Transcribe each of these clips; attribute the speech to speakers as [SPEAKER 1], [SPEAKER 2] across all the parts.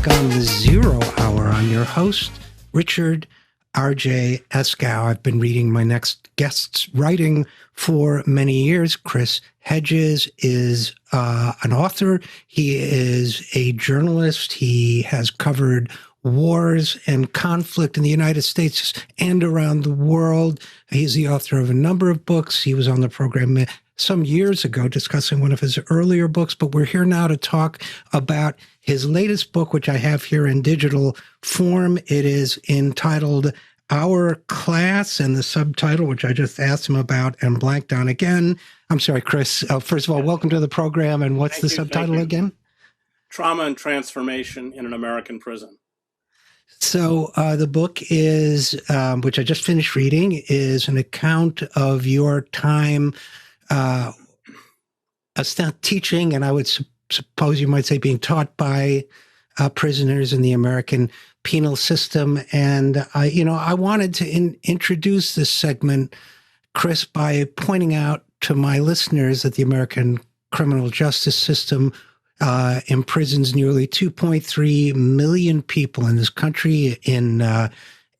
[SPEAKER 1] back on the Zero Hour. I'm your host, Richard RJ Eskow. I've been reading my next guest's writing for many years. Chris Hedges is an author. He is a journalist. He has covered wars and conflict in the United States and around the world. He's the author of a number of books. He was on the program some years ago discussing one of his earlier books, but we're here now to talk about his latest book, which I have here in digital form. It is entitled Our Class, and the subtitle, which I just asked him about and blanked on again. I'm sorry, Chris. First of all, welcome to the program. And what's the subtitle again?
[SPEAKER 2] Trauma and Transformation in an American Prison.
[SPEAKER 1] So the book is, which I just finished reading, is an account of your time teaching, and I would suppose you might say being taught by prisoners in the American penal system. And I wanted to introduce this segment, Chris, by pointing out to my listeners that the American criminal justice system imprisons nearly 2.3 million people in this country in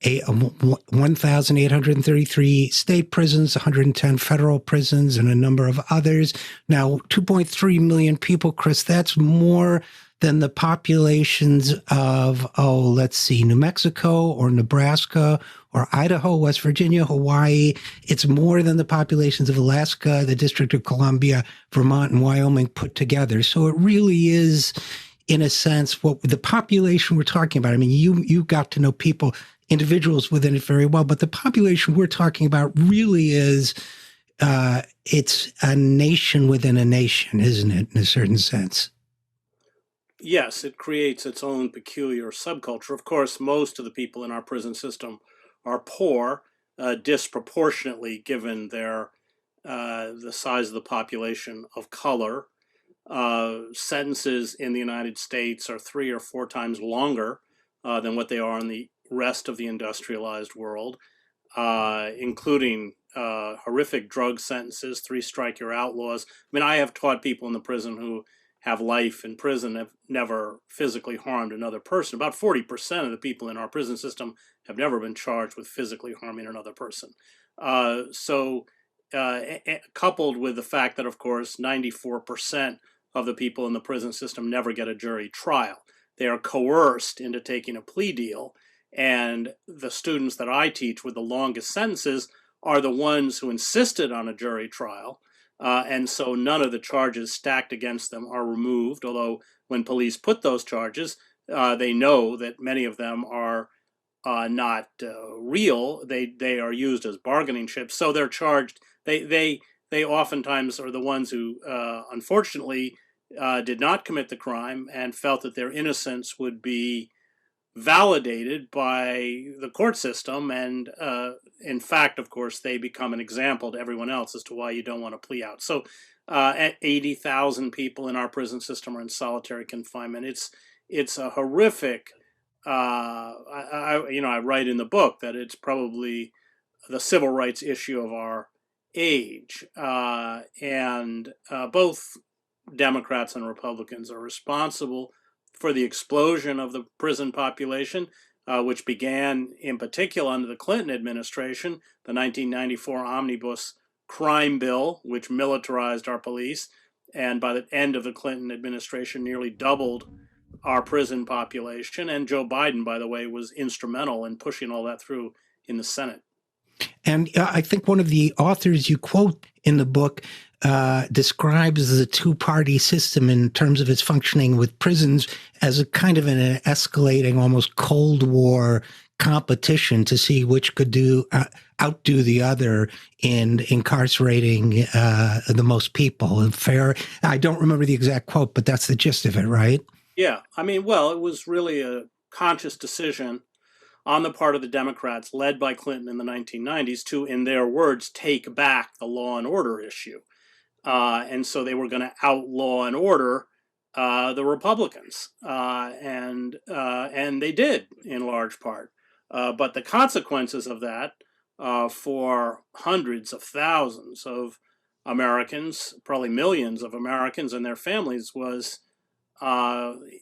[SPEAKER 1] 1,833 state prisons, 110 federal prisons, and a number of others. Now, 2.3 million people, Chris, that's more than the populations of, New Mexico or Nebraska or Idaho, West Virginia, Hawaii. It's more than the populations of Alaska, the District of Columbia, Vermont, and Wyoming put together. So it really is, in a sense, what the population we're talking about. I mean, you got to know people, individuals within it very well, but the population we're talking about really is, it's a nation within a nation, isn't it, in a certain sense?
[SPEAKER 2] Yes, it creates its own peculiar subculture. Of course, most of the people in our prison system are poor, disproportionately given the size of the population of color. Sentences in the United States are 3 or 4 times longer than what they are in the rest of the industrialized world, including horrific drug sentences, 3-strike-you're outlaws. I mean, I have taught people in the prison who have life in prison, have never physically harmed another person. About 40% of the people in our prison system have never been charged with physically harming another person. Coupled with the fact that, of course, 94% of the people in the prison system never get a jury trial. They are coerced into taking a plea deal, and the students that I teach with the longest sentences are the ones who insisted on a jury trial. And so none of the charges stacked against them are removed, although when police put those charges, they know that many of them are not real. They are used as bargaining chips. So they're charged. They oftentimes are the ones who, unfortunately, did not commit the crime and felt that their innocence would be validated by the court system, and in fact, of course, they become an example to everyone else as to why you don't want to plea out. So, 80,000 people in our prison system are in solitary confinement. It's a horrific. I write in the book that it's probably the civil rights issue of our age, and both Democrats and Republicans are responsible for the explosion of the prison population, which began in particular under the Clinton administration, the 1994 Omnibus Crime Bill, which militarized our police, and by the end of the Clinton administration nearly doubled our prison population. And Joe Biden, by the way, was instrumental in pushing all that through in the Senate.
[SPEAKER 1] And I think one of the authors you quote in the book describes the two-party system in terms of its functioning with prisons as a kind of an escalating, almost Cold War competition to see which could outdo the other in incarcerating the most people. And I don't remember the exact quote, but that's the gist of it, right?
[SPEAKER 2] Yeah. I mean, well, it was really a conscious decision on the part of the Democrats, led by Clinton in the 1990s, to, in their words, take back the law and order issue. And so they were going to outlaw and order the Republicans, and they did in large part. But the consequences of that for hundreds of thousands of Americans, probably millions of Americans and their families, was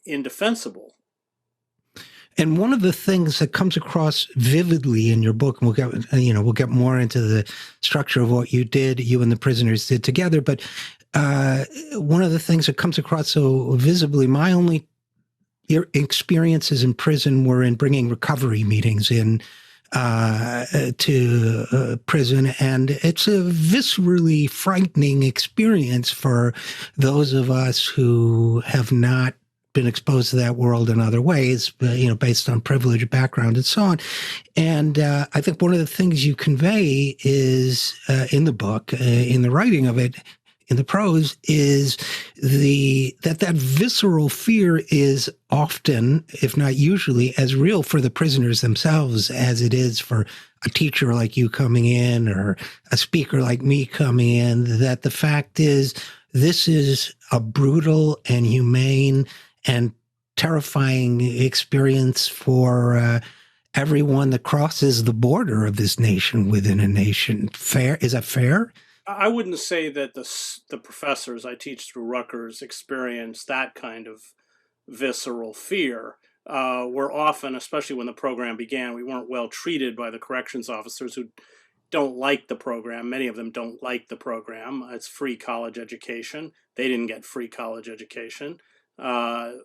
[SPEAKER 2] indefensible.
[SPEAKER 1] And one of the things that comes across vividly in your book, and we'll get more into the structure of what you and the prisoners did together. But one of the things that comes across so visibly, your experiences in prison were in bringing recovery meetings in to prison, and it's a viscerally frightening experience for those of us who have not been exposed to that world in other ways, based on privilege, background, and so on. And I think one of the things you convey is in the book, in the writing of it, in the prose, is that visceral fear is often, if not usually, as real for the prisoners themselves as it is for a teacher like you coming in or a speaker like me coming in. That the fact is, this is a brutal and humane and terrifying experience for everyone that crosses the border of this nation within a nation. Fair? Is that fair?
[SPEAKER 2] I wouldn't say that the professors I teach through Rutgers experience that kind of visceral fear. We're often, especially when the program began, we weren't well treated by the corrections officers who don't like the program. Many of them don't like the program. It's free college education. They didn't get free college education. But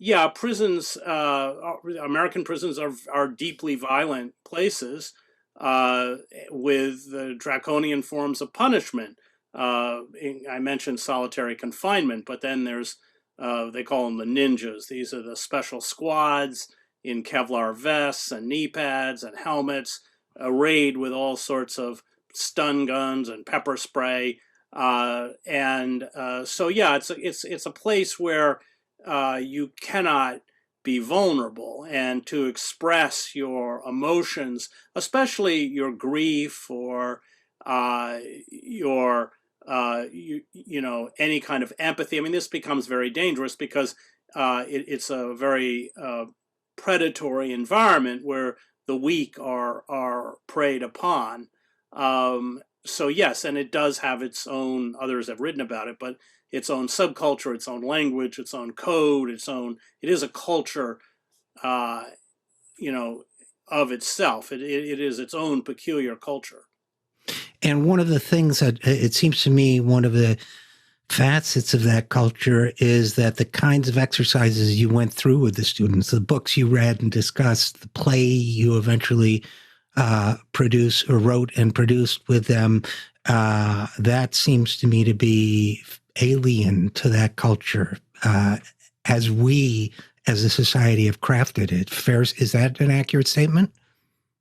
[SPEAKER 2] yeah, prisons, American prisons are deeply violent places with draconian forms of punishment. I mentioned solitary confinement, but then there's, they call them the ninjas. These are the special squads in Kevlar vests and knee pads and helmets, arrayed with all sorts of stun guns and pepper spray. So yeah, it's a place where you cannot be vulnerable and to express your emotions, especially your grief or any kind of empathy. I mean, this becomes very dangerous because it's a very predatory environment where the weak are preyed upon. So yes, and it does have its own, others have written about it, but its own subculture, its own language, its own code, it is a culture, uh, of itself. It is its own peculiar culture.
[SPEAKER 1] And one of the things that it seems to me, one of the facets of that culture is that the kinds of exercises you went through with the students, the books you read and discussed, the play you eventually produced or wrote and produced with them, that seems to me to be alien to that culture as we as a society have crafted it. Is that an accurate statement?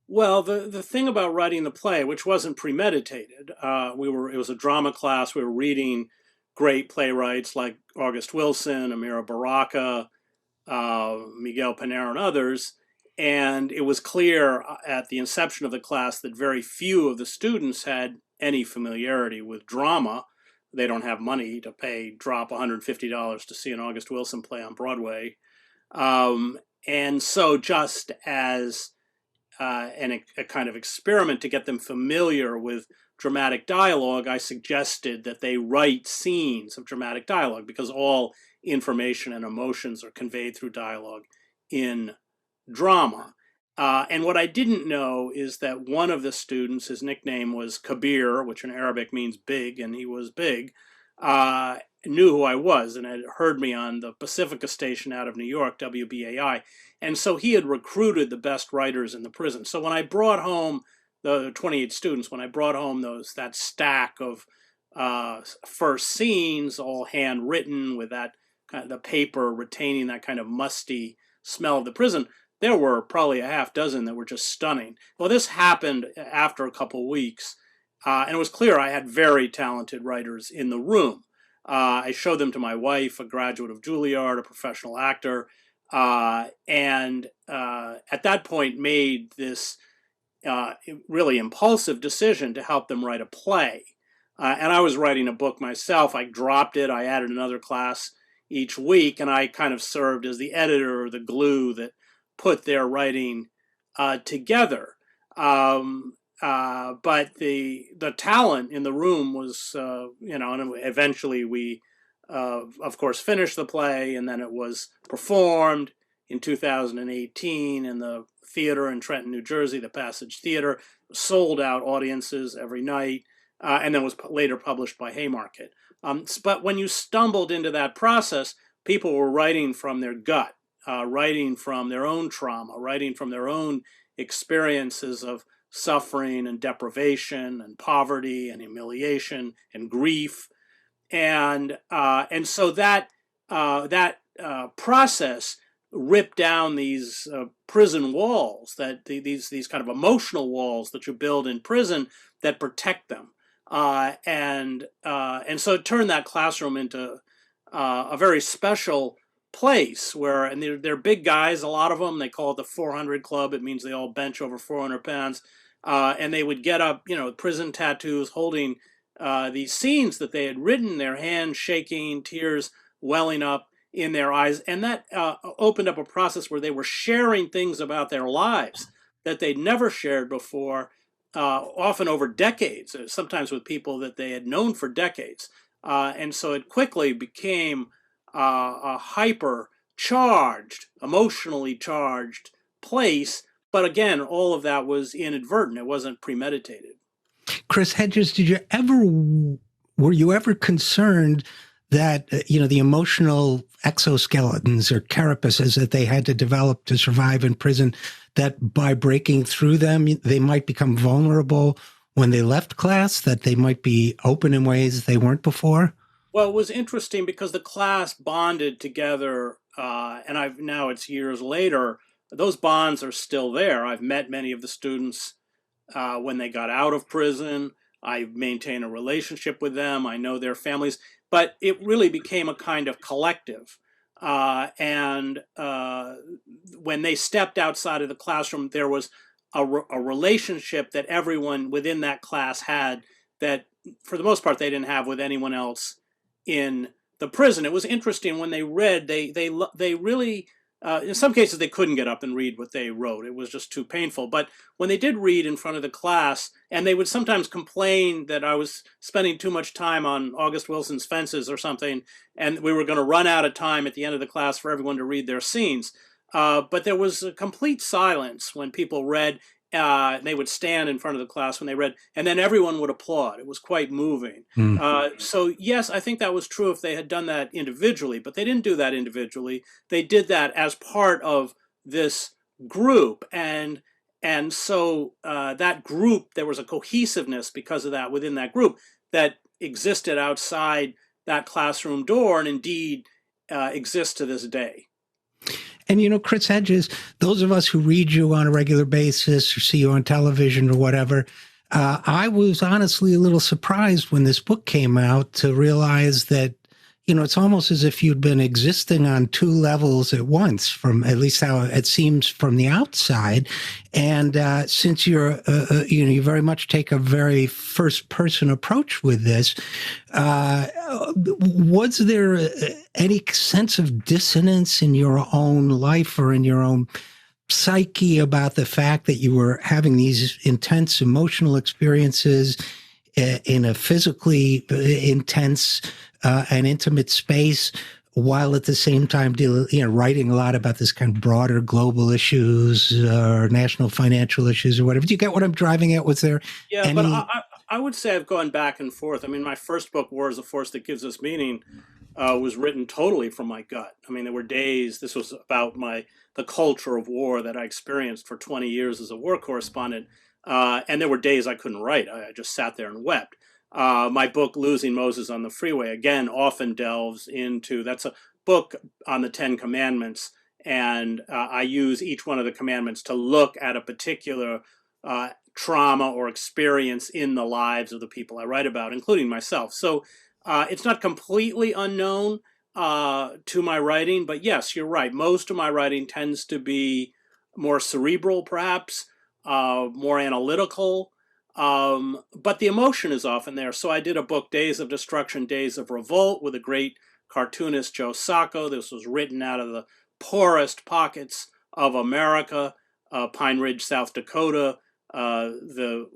[SPEAKER 2] Well, the thing about writing the play, which wasn't premeditated, it was a drama class. We were reading great playwrights like August Wilson, Amira Baraka, Miguel Panero, and others. And it was clear at the inception of the class that very few of the students had any familiarity with drama. They don't have money to drop $150 to see an August Wilson play on Broadway. And so just as a kind of experiment to get them familiar with dramatic dialogue, I suggested that they write scenes of dramatic dialogue because all information and emotions are conveyed through dialogue in drama. And what I didn't know is that one of the students, his nickname was Kabir, which in Arabic means big, and he was big, knew who I was and had heard me on the Pacifica station out of New York, WBAI. And so he had recruited the best writers in the prison. So when I brought home the 28 students, when I brought home that stack of first scenes, all handwritten with that kind of the paper retaining that kind of musty smell of the prison, there were probably a half dozen that were just stunning. Well, this happened after a couple weeks, and it was clear I had very talented writers in the room. I showed them to my wife, a graduate of Juilliard, a professional actor, and at that point made this really impulsive decision to help them write a play. And I was writing a book myself. I dropped it. I added another class each week, and I kind of served as the editor or the glue that put their writing together. But the talent in the room was, and eventually we, of course, finished the play, and then it was performed, in 2018 in the theater in Trenton, New Jersey, the Passage Theater, sold out audiences every night, and then was later published by Haymarket. But when you stumbled into that process, people were writing from their gut, writing from their own trauma, writing from their own experiences of suffering and deprivation and poverty and humiliation and grief, and so that process ripped down these prison walls, that these kind of emotional walls that you build in prison that protect them, and so it turned that classroom into a very special place where, and they're big guys, a lot of them. They call it the 400 Club. It means they all bench over 400 pounds, and they would get up, prison tattoos, holding these scenes that they had written, their hands shaking, tears welling up in their eyes. And that opened up a process where they were sharing things about their lives that they'd never shared before, often over decades, sometimes with people that they had known for decades. And so it quickly became a hyper charged, emotionally charged place. But again, all of that was inadvertent. It wasn't premeditated.
[SPEAKER 1] Chris Hedges, were you ever concerned that, the emotional exoskeletons or carapaces that they had to develop to survive in prison, that by breaking through them, they might become vulnerable when they left class, that they might be open in ways they weren't before?
[SPEAKER 2] Well, it was interesting because the class bonded together, and now it's years later. Those bonds are still there. I've met many of the students when they got out of prison. I maintain a relationship with them. I know their families, but it really became a kind of collective. And when they stepped outside of the classroom, there was a relationship that everyone within that class had that, for the most part, they didn't have with anyone else in the prison. It was interesting when they read. They really. In some cases, they couldn't get up and read what they wrote. It was just too painful. But when they did read in front of the class, and they would sometimes complain that I was spending too much time on August Wilson's Fences or something, and we were going to run out of time at the end of the class for everyone to read their scenes. But there was a complete silence when people read. They would stand in front of the class when they read, and then everyone would applaud. It was quite moving. So yes, I think that was true if they had done that individually, but they didn't do that individually. They did that as part of this group, and so that group, there was a cohesiveness because of that within that group that existed outside that classroom door, and indeed exists to this day.
[SPEAKER 1] And, Chris Hedges, those of us who read you on a regular basis or see you on television or whatever, I was honestly a little surprised when this book came out to realize that, it's almost as if you'd been existing on two levels at once, from at least how it seems from the outside. And since you very much take a very first-person approach with this, was there any sense of dissonance in your own life or in your own psyche about the fact that you were having these intense emotional experiences in a physically intense and intimate space, while at the same time writing a lot about this kind of broader global issues or national financial issues or whatever? Do you get what I'm driving at? Was there any...
[SPEAKER 2] But I would say I've gone back and forth. I mean, my first book, War is the Force That Gives Us Meaning, was written totally from my gut. I mean, there were days, this was about the culture of war that I experienced for 20 years as a war correspondent, and there were days I couldn't write. I just sat there and wept. My book, Losing Moses on the Freeway, again, often delves into, that's a book on the 10 Commandments, and I use each one of the commandments to look at a particular trauma or experience in the lives of the people I write about, including myself. So it's not completely unknown to my writing, but yes, you're right. Most of my writing tends to be more cerebral, perhaps, more analytical, but the emotion is often there. So I did a book, Days of Destruction, Days of Revolt, with a great cartoonist, Joe Sacco. This was written out of the poorest pockets of America, Pine Ridge, South Dakota, it's the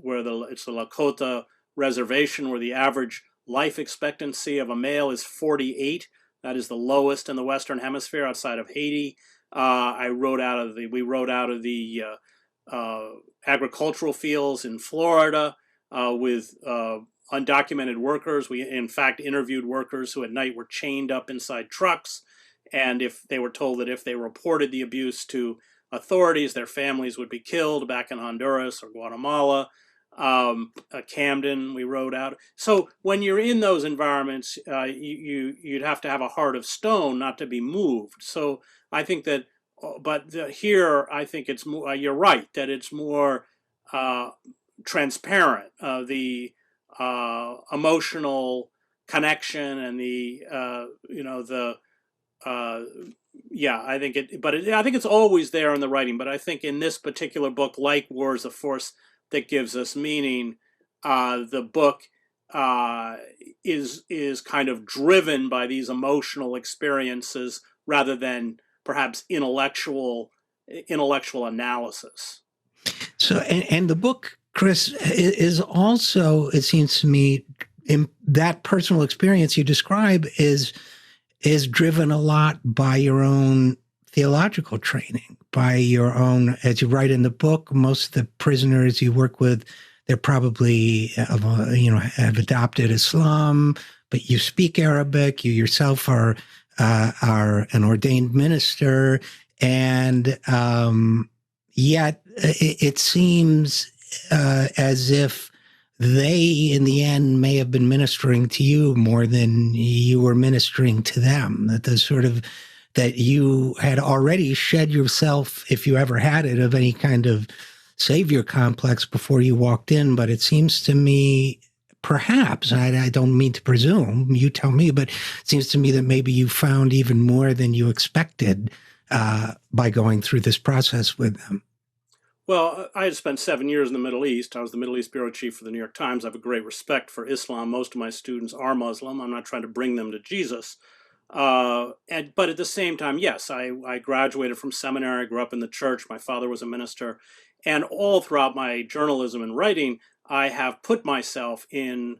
[SPEAKER 2] Lakota Reservation, where the average life expectancy of a male is 48. That is the lowest in the Western Hemisphere outside of Haiti. We wrote out of the agricultural fields in Florida with undocumented workers. We, in fact, interviewed workers who at night were chained up inside trucks. And if they were told that if they reported the abuse to authorities, their families would be killed back in Honduras or Guatemala. Camden, we wrote out. So when you're in those environments, you'd have to have a heart of stone not to be moved. So I think that, here I think it's more. You're right that it's more transparent. The emotional connection and the I think I think it's always there in the writing. But I think in this particular book, like War is a Force that Gives Us Meaning, the book is kind of driven by these emotional experiences rather than perhaps intellectual analysis.
[SPEAKER 1] So, and the book, Chris, is also, it seems to me, in that personal experience you describe is driven a lot by your own theological training, by your own, as you write in the book, most of the prisoners you work with, they're probably, have adopted Islam, but you speak Arabic, you yourself are an ordained minister, and yet it seems as if they, in the end, may have been ministering to you more than you were ministering to them. That you had already shed yourself, if you ever had it, of any kind of savior complex before you walked in. But it seems to me, perhaps, I don't mean to presume, you tell me, but it seems to me that maybe you found even more than you expected by going through this process with them.
[SPEAKER 2] Well, I had spent 7 years in the Middle East. I was the Middle East bureau chief for the New York Times. I have a great respect for Islam. Most of my students are Muslim. I'm not trying to bring them to Jesus. But at the same time, yes, I graduated from seminary. I grew up in the church. My father was a minister. And all throughout my journalism and writing, I have put myself in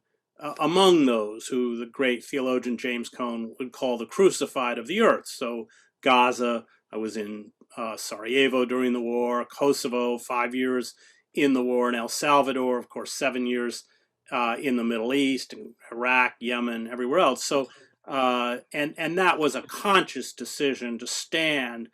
[SPEAKER 2] among those who the great theologian James Cone would call the crucified of the earth. So Gaza, I was in Sarajevo during the war, Kosovo, 5 years in the war, and El Salvador, of course, 7 years in the Middle East, and Iraq, Yemen, everywhere else. So, and that was a conscious decision to stand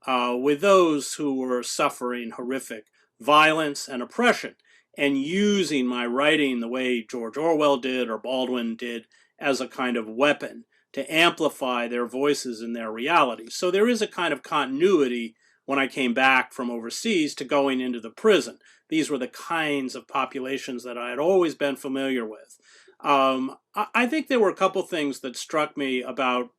[SPEAKER 2] with those who were suffering horrific violence and oppression, and using my writing the way George Orwell did or Baldwin did as a kind of weapon to amplify their voices and their reality. So there is a kind of continuity when I came back from overseas to going into the prison. These were the kinds of populations that I had always been familiar with. I think there were a couple things that struck me about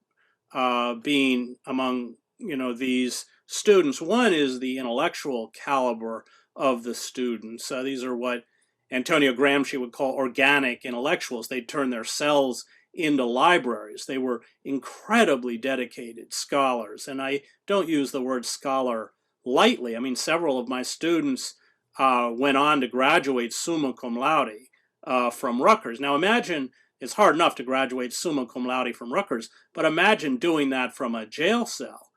[SPEAKER 2] being among these students. One is the intellectual caliber of the students. These are what Antonio Gramsci would call organic intellectuals. They turn their cells into libraries. They were incredibly dedicated scholars. And I don't use the word scholar lightly. I mean, several of my students went on to graduate summa cum laude from Rutgers. Now imagine, it's hard enough to graduate summa cum laude from Rutgers, but imagine doing that from a jail cell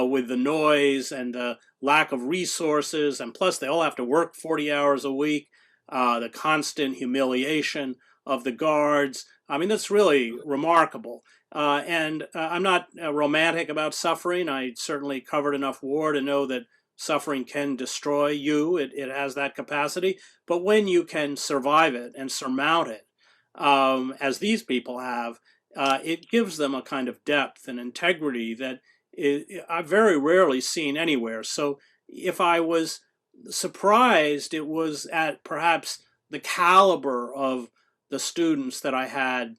[SPEAKER 2] with the noise and the lack of resources. And plus they all have to work 40 hours a week, the constant humiliation of the guards. I mean, that's really remarkable. And I'm not romantic about suffering. I certainly covered enough war to know that suffering can destroy you. It has that capacity. But when you can survive it and surmount it, as these people have, it gives them a kind of depth and integrity that I've very rarely seen anywhere. So if I was surprised, it was at perhaps the caliber of the students that I had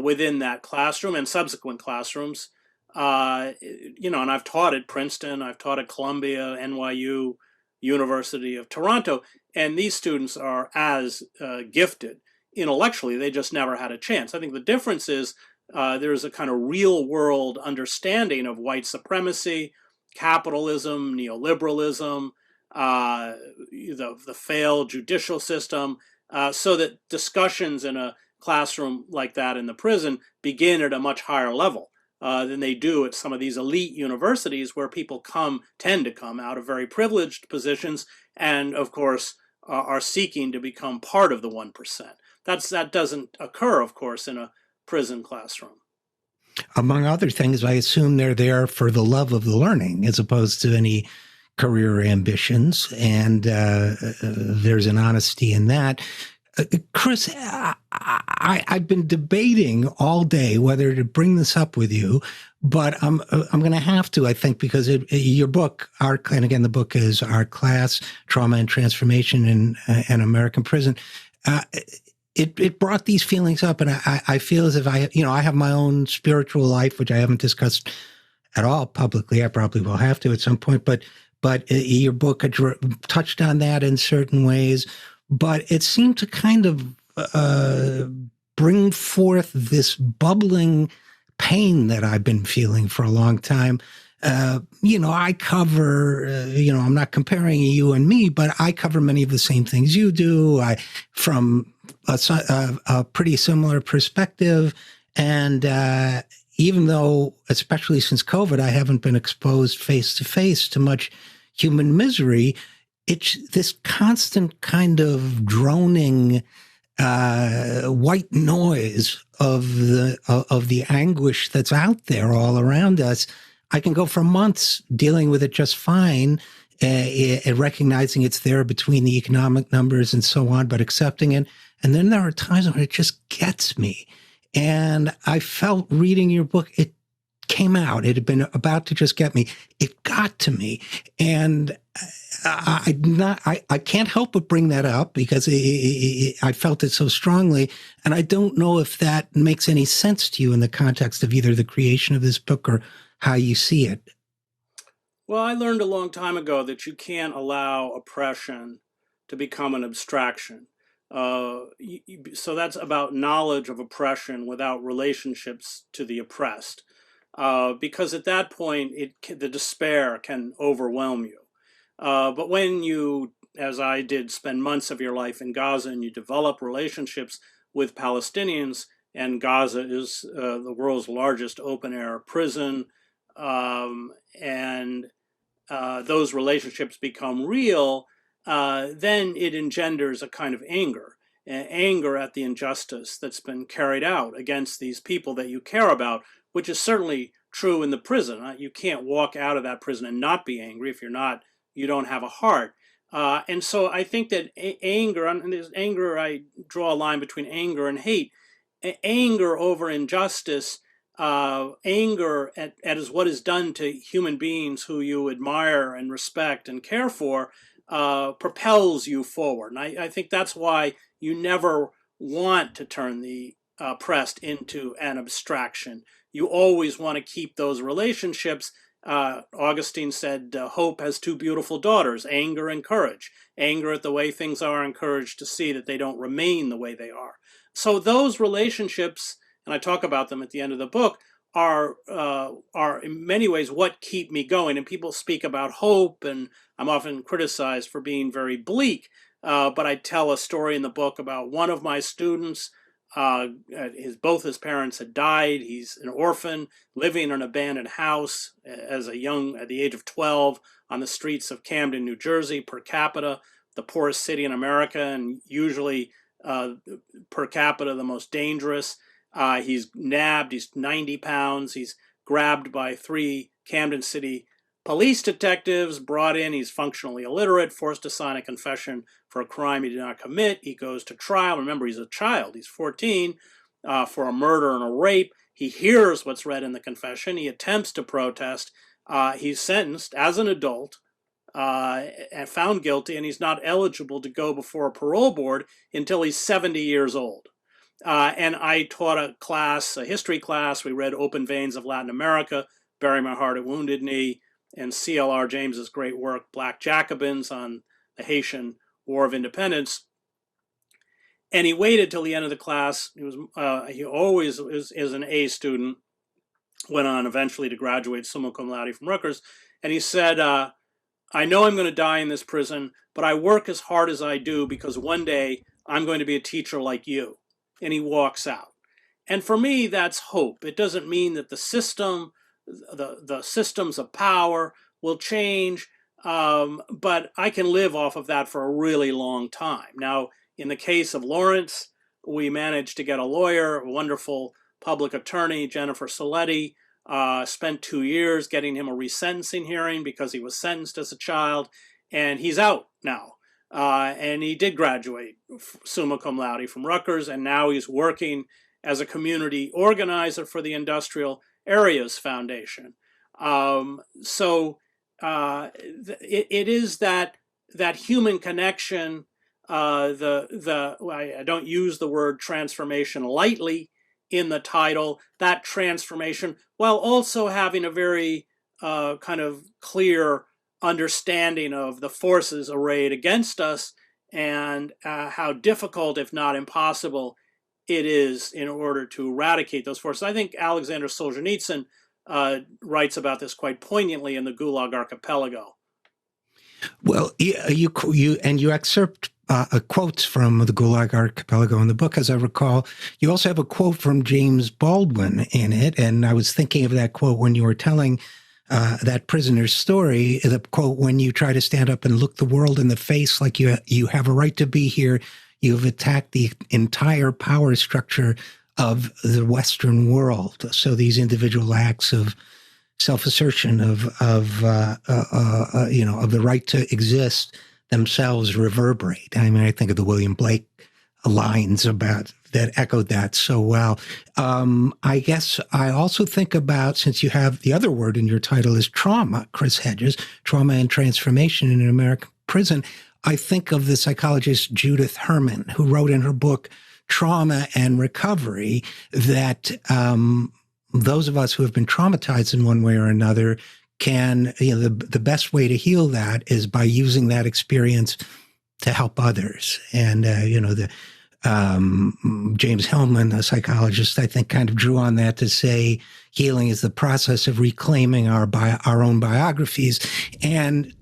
[SPEAKER 2] within that classroom and subsequent classrooms. And I've taught at Princeton, I've taught at Columbia, NYU, University of Toronto, and these students are as gifted intellectually. They just never had a chance. I think the difference is there's a kind of real world understanding of white supremacy, capitalism, neoliberalism, the failed judicial system, so that discussions in a classroom like that in the prison begin at a much higher level. than they do at some of these elite universities where people tend to come out of very privileged positions and, of course, are seeking to become part of the 1%. That doesn't occur, of course, in a prison classroom.
[SPEAKER 1] Among other things, I assume they're there for the love of the learning as opposed to any career ambitions. And there's an honesty in that. Chris, I've been debating all day whether to bring this up with you, but I'm going to have to, I think, because your book, and again, the book is Our Class, Trauma and Transformation in an American Prison. It brought these feelings up, and I feel as if I have my own spiritual life, which I haven't discussed at all publicly. I probably will have to at some point, but your book touched on that in certain ways. But it seemed to kind of bring forth this bubbling pain that I've been feeling for a long time. I cover, I'm not comparing you and me, but I cover many of the same things you do. From a pretty similar perspective. And even though, especially since COVID, I haven't been exposed face to face to much human misery, it's this constant kind of droning white noise of the anguish that's out there all around us. I can go for months dealing with it just fine, recognizing it's there between the economic numbers and so on, but accepting it. And then there are times when it just gets me. And I felt reading your book, it came out. It had been about to just get me. It got to me. And I can't help but bring that up because I felt it so strongly. And I don't know if that makes any sense to you in the context of either the creation of this book or how you see it.
[SPEAKER 2] Well, I learned a long time ago that you can't allow oppression to become an abstraction. So that's about knowledge of oppression without relationships to the oppressed. Because at that point, the despair can overwhelm you. But when you, as I did, spend months of your life in Gaza and you develop relationships with Palestinians, and Gaza is the world's largest open-air prison, and those relationships become real, then it engenders a kind of anger at the injustice that's been carried out against these people that you care about, which is certainly true in the prison. You can't walk out of that prison and not be angry. If you're not, you don't have a heart. And so I think that anger, and there's anger, I draw a line between anger and hate. Anger over injustice, anger at what is done to human beings who you admire and respect and care for, propels you forward. And I think that's why you never want to turn the oppressed into an abstraction. You always want to keep those relationships. Augustine said, hope has two beautiful daughters, anger and courage. Anger at the way things are, and courage to see that they don't remain the way they are. So those relationships, and I talk about them at the end of the book, are in many ways what keep me going. And people speak about hope, and I'm often criticized for being very bleak. But I tell a story in the book about one of my students. Both his parents had died. He's an orphan living in an abandoned house at the age of 12 on the streets of Camden, New Jersey, per capita, the poorest city in America, and usually per capita the most dangerous. He's nabbed. He's 90 pounds. He's grabbed by 3 Camden City police detectives, brought in. He's functionally illiterate, forced to sign a confession for a crime he did not commit. He goes to trial. Remember, he's a child. He's 14, for a murder and a rape. He hears what's read in the confession. He attempts to protest. He's sentenced as an adult and found guilty, and he's not eligible to go before a parole board until he's 70 years old. And I taught a history class. We read Open Veins of Latin America, Bury My Heart at Wounded Knee, and C.L.R. James's great work, Black Jacobins, on the Haitian War of Independence. And he waited till the end of the class. He always is an A student, went on eventually to graduate summa cum laude from Rutgers. And he said, I know I'm going to die in this prison, but I work as hard as I do because one day I'm going to be a teacher like you. And he walks out. And for me, that's hope. It doesn't mean that the system, the systems of power will change, but I can live off of that for a really long time. Now, in the case of Lawrence, we managed to get a lawyer, a wonderful public attorney, Jennifer Saletti, spent 2 years getting him a resentencing hearing because he was sentenced as a child, and he's out now. And he did graduate summa cum laude from Rutgers, and now he's working as a community organizer for the Industrial Areas Foundation. So it is that human connection. I don't use the word transformation lightly in the title. That transformation, while also having a very kind of clear understanding of the forces arrayed against us and how difficult, if not impossible, it is in order to eradicate those forces. I think Alexander Solzhenitsyn writes about this quite poignantly in the Gulag Archipelago.
[SPEAKER 1] Well, you excerpt quotes from the Gulag Archipelago in the book, as I recall. You also have a quote from James Baldwin in it, and I was thinking of that quote when you were telling that prisoner's story. The quote, "When you try to stand up and look the world in the face like you have a right to be here, you've attacked the entire power structure of the Western world." So these individual acts of self-assertion of the right to exist themselves reverberate. I mean, I think of the William Blake lines about that echoed that so well. I guess I also think about, since you have the other word in your title is trauma, Chris Hedges, trauma and transformation in an American prison. I think of the psychologist Judith Herman, who wrote in her book, Trauma and Recovery, that those of us who have been traumatized in one way or another can, the best way to heal that is by using that experience to help others. And, James Hillman, a psychologist, I think kind of drew on that to say healing is the process of reclaiming our own biographies. And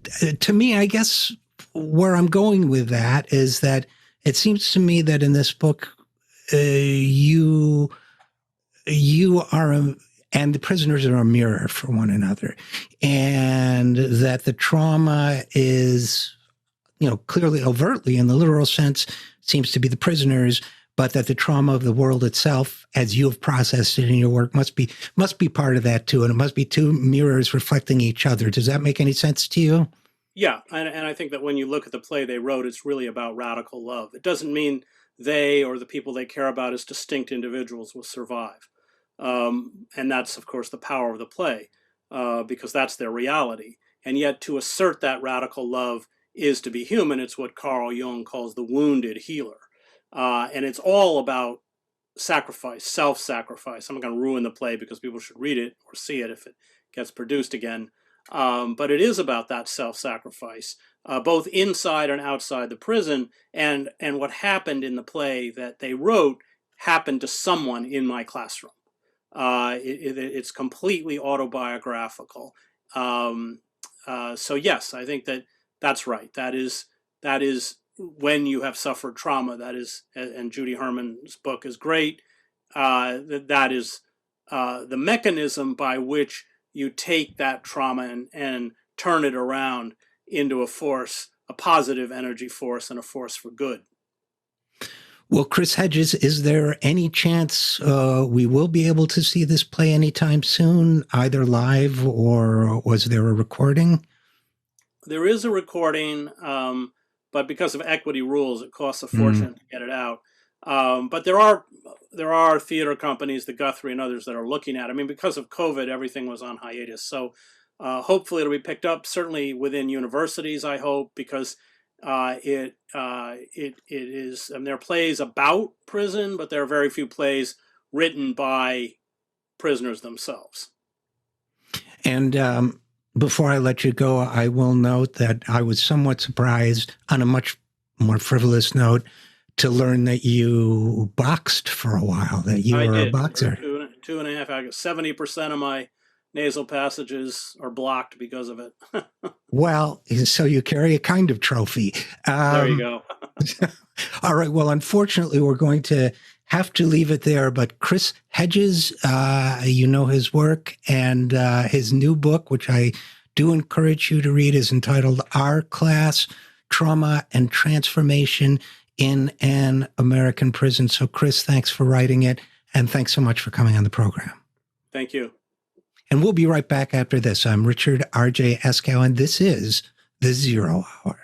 [SPEAKER 1] to me, I guess where I'm going with that is that it seems to me that in this book, you are and the prisoners are a mirror for one another, and that the trauma is, clearly, overtly, in the literal sense, seems to be the prisoners, but that the trauma of the world itself, as you have processed it in your work, must be part of that too, and it must be two mirrors reflecting each other. Does that make any sense to you?
[SPEAKER 2] Yeah, and I think that when you look at the play they wrote, it's really about radical love. It doesn't mean they or the people they care about as distinct individuals will survive. And that's, of course, the power of the play, because that's their reality. And yet to assert that radical love is to be human. It's what Carl Jung calls the wounded healer. And it's all about sacrifice, self-sacrifice. I'm not going to ruin the play because people should read it or see it if it gets produced again. But it is about that self-sacrifice, both inside and outside the prison. And what happened in the play that they wrote happened to someone in my classroom. It's completely autobiographical. So yes, I think that's right. That is when you have suffered trauma. That is, and Judy Herman's book is great. That is the mechanism by which you take that trauma and turn it around into a force, a positive energy force, and a force for good.
[SPEAKER 1] Well, Chris Hedges, is there any chance we will be able to see this play anytime soon, either live or was there a recording?
[SPEAKER 2] There is a recording, but because of equity rules, it costs a fortune to get it out. But there are theater companies, the Guthrie and others, that are looking at it. I mean, because of COVID, everything was on hiatus. So hopefully it'll be picked up, certainly within universities, I hope, because it is, and there are plays about prison, but there are very few plays written by prisoners themselves.
[SPEAKER 1] And before I let you go, I will note that I was somewhat surprised, on a much more frivolous note, to learn that you boxed for a while, that you were a boxer.
[SPEAKER 2] For 2.5 hours. 70% of my nasal passages are blocked because of it.
[SPEAKER 1] Well, so you carry a kind of trophy.
[SPEAKER 2] There you go.
[SPEAKER 1] All right. Well, unfortunately, we're going to have to leave it there. But Chris Hedges, you know his work, and his new book, which I do encourage you to read, is entitled Our Class, Trauma and Transformation in an American Prison. So, Chris, thanks for writing it, and thanks so much for coming on the program.
[SPEAKER 2] Thank you.
[SPEAKER 1] And we'll be right back after this. I'm Richard RJ Eskow, and this is The Zero Hour.